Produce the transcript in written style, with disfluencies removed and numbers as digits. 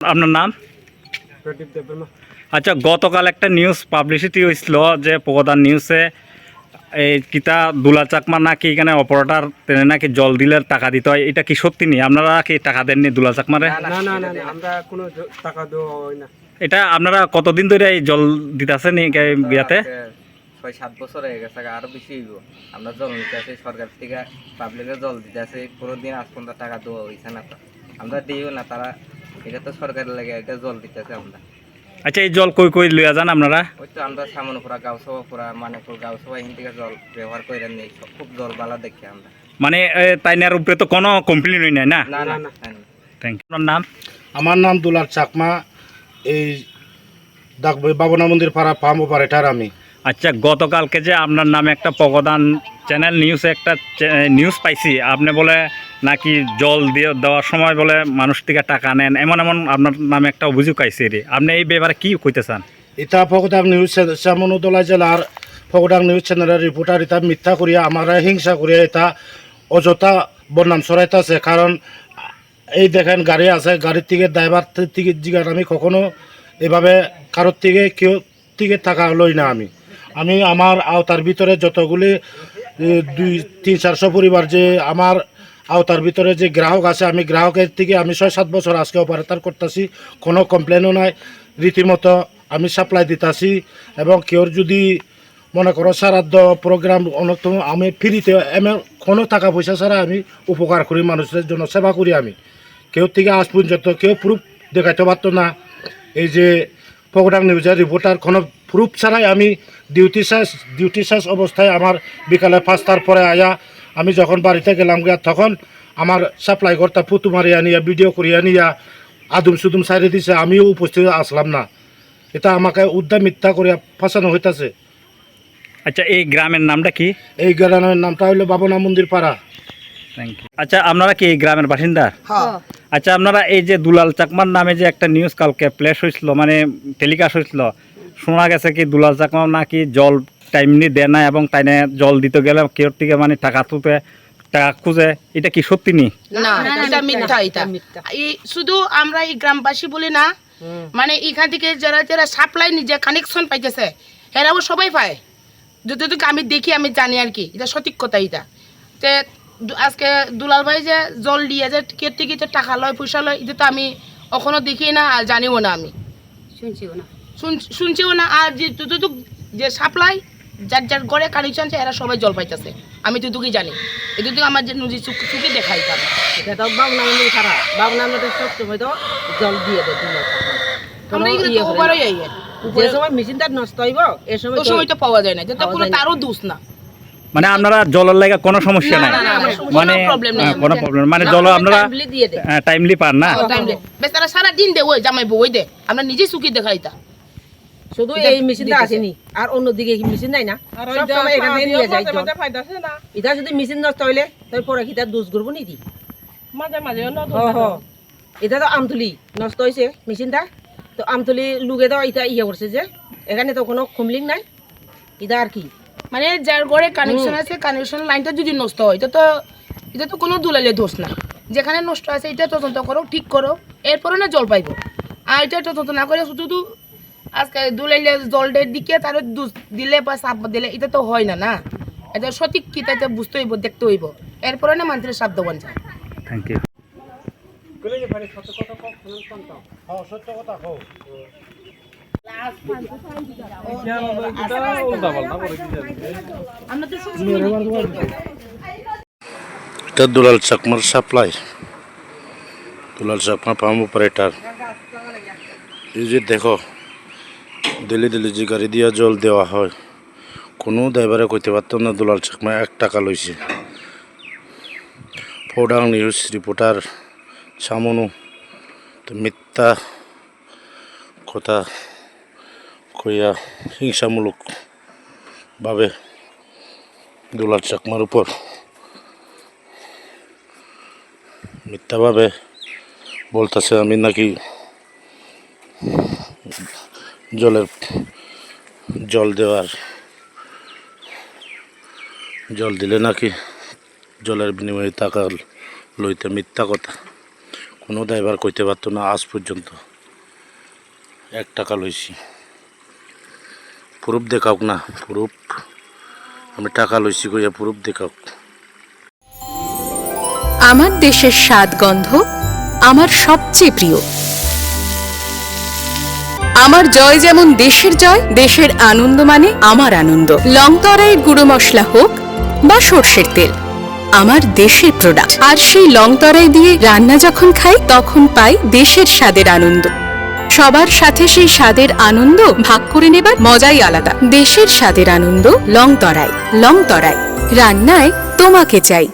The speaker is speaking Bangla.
আপনার নাম? প্রদীপ দেববর্মা। আচ্ছা, গতকাল একটা নিউজ পাবলিসিটি হয়েছিল যে প্রধান নিউজে এই কিতা দুলা চাকমা নাকি এখানে অপারেটর তেনে নাকি জল দিলে টাকা দিতে হয়, এটা কি সত্যি নেই? আপনারা কি টাকা দেননি দুলা চাকমারে? না না না না, আমরা কোনো টাকা দেওয়া হয় না। এটা আপনারা কতদিন ধরে এই জল দিতেছেন ইয়াতে? ৬-৭ বছর হয়ে গেছে, আরো বেশি হইব। আমরা জল নিতে আসি সরকার থেকে, পাবলিকের জল দিতে আসি, কোনোদিন আজ পর্যন্ত টাকা দেওয়া হয়েছে না। আমরা দিও না, তারা এটা তো সরকারের লাগে, এটা জল দিতেছে আমরা। আচ্ছা, এই জল কই কই লইয়া যান আপনারা? ওই তো আমরা সামনপুরা, গাঁওসভাপুরা, মানেপুর গাঁওসভা এখান থেকে জল ব্যবহার করে নেই, খুব জল বালা দেখি আমরা। মানে তাইনার উপরে তো কোনো কমপ্লেন হই নাই না? না না না। Thank you. আপনার নাম? আমার নাম দুলাল চাকমা, এই বাবনা মন্দির পাড়া পাম্প অপারেটার আমি। আচ্ছা, গতকালকে যে আপনার নামে একটা প্রধান চ্যানেল নিউজে একটা নিউজ পাইছি, আপনি বলে নাকি জল দিয়ে দেওয়ার সময় বলে মানুষ থেকে টাকা নেন, এমন এমন আপনার নামে একটা অভিযোগ আইছে রে, আপনি এই ব্যাপারে কি কইতে চান? এটা ফকদাং নিউজ শ্যামনুদলা জেলার ফকদাং নিউজ চ্যানেলের রিপোর্টার এটা মিথ্যা করিয়া আমার হিংসা করিয়া এটা অযথা বদনাম ছড়াইতেছে। কারণ এই দেখেন গাড়ি আছে, গাড়ির থেকে ড্রাইভার থেকে জিগার আমি কখনো এভাবে কারোর থেকে কেউ থেকে টাকা লই না। আমি আমার আওতার ভিতরে যতগুলি 200-400 পরিবার যে আমার আওতার ভিতরে যে গ্রাহক আছে, আমি গ্রাহকের থেকে আমি 6-7 বছর আজকে অপারেটর করতেছি, কোনো কমপ্লেনও নাই, রীতিমতো আমি সাপ্লাই দিতেছি। এবং কেউ যদি মনে করো শ্রাদ্ধ প্রোগ্রাম অনেক আমি ফ্রিতে কোনো টাকা পয়সা ছাড়া আমি উপকার করি, মানুষের জন্য সেবা করি। আমি কেউ থেকে আজ পর্যন্ত কেউ প্রুফ দেখাইতে পারতো না। এই যে ফকদাং নিউজের রিপোর্টার কোনো প্রুফ ছাড়াই আমি ডিউটি শেষ অবস্থায় আমার বিকালে 5টার পরে আয়া আমি যখন বাড়িতে গেলাম গিয়া, তখন আমার সাপ্লাই কর্তা পুতু মারিয়া নিয়া ভিডিও করিয়া নিয়া আদুম সুদুম সাইরে দিছে, আমিও উপস্থিত আসলাম না। এটা আমাকে উদ্যা মিথ্যা করিয়া ফাঁসানো হইতাছে। আচ্ছা, এই গ্রামের নামটা কি? এই গ্রামের নামটা হইল বাবনা মন্দির পাড়া। Thank you. আচ্ছা, আপনারা কি এই গ্রামের বাসিন্দা? আচ্ছা, আপনারা এই যে দুলাল চাকমার নামে যে একটা নিউজ কালকে প্লেস হয়েছিল, মানে টেলিকাস্ট হয়েছিল, শোনা গেছে কি দুলাল চাকমা নাকি জল টাইমলি দেয় না এবং তাই জল দিতে গেলে কেউ থেকে মানে টাকা তুলতে টাকা খুঁজে, এটা কি সত্যি নি? না, এটা মিথ্যা। এটা এই শুধু আমরা এই গ্রামবাসী বলি না, মানে এখান থেকে যারা যারা সাপ্লাই নিজে কানেকশন পাইতেছে এরাও সবাই পায়, যতটুকু আমি দেখি আমি জানি আর কি, এটা সঠিক কথা। এটা তে আজকে দুলাল ভাই যে জল দিয়ে যে কে থেকে যে টাকা লয় পয়সা লয়, এটা তো আমি কখনো দেখি না আর জানিও না, আমি শুনছিও না। আর যে যতটুকু যে সাপ্লাই যার যার ঘরে কানেকশন আছে এরা সবাই জল পাইতেছে, আমি যতটুকুই জানি, এটুকু আমার যে নদী চুকে দেখাই যাবে। এটা তো বাবনা মন্দির খারাপ, বাবনা মন্দির সবসময় তো জল দিয়ে দেয়। আমরা এগুলো তো ওভারই আই, যে সময় মেশিনটা নষ্ট হইব এ সময় তো পাওয়া যায় না, যেটা কোনো তারও দোষ না। মানে আপনারা জলের লাগা কোনো সমস্যা নাই, মানে কোনো প্রবলেম, মানে জল আপনারা টাইমলি পান না? বেচারা সারা দিন দে ওই জামাই বই দে, আমরা নিজে চুকি দেখাইতা। শুধু এই মেশিনটা আসেনি, আর অন্যদিকে মেশিন নাই না, সব সময় এখান থেকে নিয়ে যায় জল। এটা যদি মেশিন নষ্ট হইলে তাই পরে কি তার দোষ করবো নাকি? মাঝে মাঝে এটা তো আমতুলি নষ্ট হয়েছে মেশিনটা, তো আমতুলি লুগে তো এটা ইয়ে করছে যে এখানে তো কোনো কমলিং নাই। এটা আর কি, মানে যার ঘরে কানেকশন আছে, কানেকশন লাইনটা যদি নষ্ট হয় এটা তো কোনো দুলালের দোষ না। যেখানে নষ্ট আছে এটা তদন্ত করো, ঠিক করো, এরপরে না জল পাইব। আর এটা তদন্ত না করে শুধু আজকে দুলাইলে জলটার দিকে তার দোষ দিলে বা সাপ দিলে এটা তো হয় না। না, এটা সঠিক কি তাই বুঝতে হইব, দেখতে হইব, এরপরে না মানুষের সাধ্য বান যায়। Thank you. সত্য কথা কও। এটা দুলাল চাকমার supply, Dulal Chakma pump operator. এই যে দেখো দিল্লি যে গাড়ি দিয়া জল দেওয়া হয়, কোনো ড্রাইভারে কইতে পারতাম না দুলাল চাকমা 1 টাকা লইছে। ফকদাং নিউজ রিপোর্টার সামনু তো মিথ্যা কথা কইয়া হিংসামূলকভাবে দুলাল চাকমার উপর মিথ্যাভাবে বলতেছে আমি নাকি জল দিলে নাকি জলের বিনিময়ে টাকা লইতে। মিথ্যা কথা, কোনো ড্রাইভার কইতে পারতো না আজ পর্যন্ত। 1 টাকা লইছি প্রুফ দেখাওক না প্রুফ আমি টাকা লইছি কইয়া প্রুফ দেখাওক আমার দেশের স্বাদ গন্ধ আমার সবচেয়ে প্রিয়। আমার জয় যেমন দেশের জয়, দেশের আনন্দ মানে আমার আনন্দ। লংতরাই গুঁড়ো মশলা হোক বা সর্ষের তেল, আমার দেশের প্রোডাক্ট। আর সেই লংতরাই দিয়ে রান্না যখন খাই তখন পাই দেশের স্বাদের আনন্দ। সবার সাথে সেই স্বাদের আনন্দ ভাগ করে নেবার মজাই আলাদা। দেশের স্বাদের আনন্দ লংতরাই। লংতরাই, রান্নায় তোমাকে চাই।